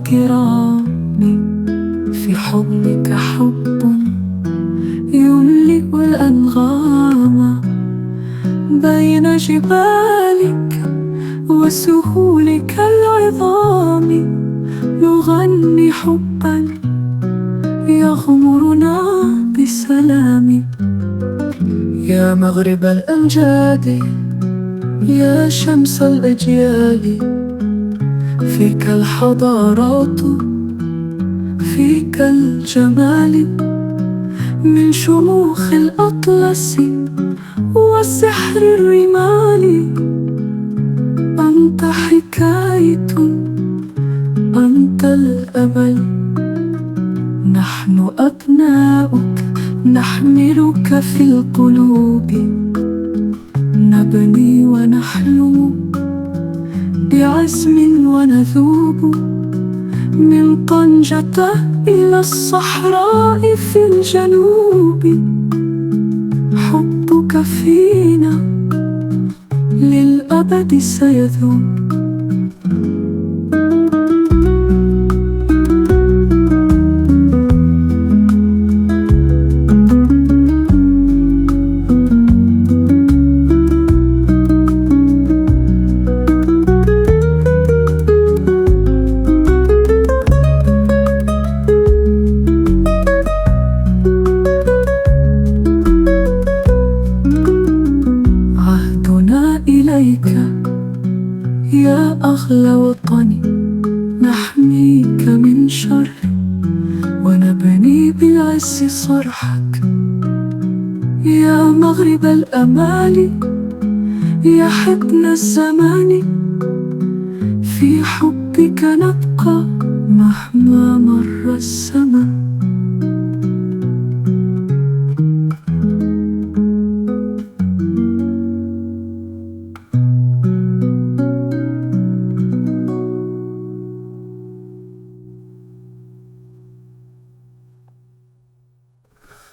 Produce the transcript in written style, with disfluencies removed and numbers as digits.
الكرام، في حضنك حب يملئ الأنغام، بين جبالك وسهولك العظام، نغني حبا يغمرنا بسلام. يا مغرب الأمجاد، يا شمس الأجيال، فيك الحضارات، فيك الجمال، من شموخ الأطلس وسحر الرمال. أنت حكاية، أنت الأمل، نحن أبناؤك نحملك في القلوب، نبني ونحلم بعزم ونذوب، من طنجة إلى الصحراء في الجنوب. حبك فينا للأبد سيذوب. إليك يا أغلى وطني، نحميك من شر ونبني بالعز صرحك. يا مغرب الأمال، يا حضن الزمان، في حبك نبقى مهما مر الزمان.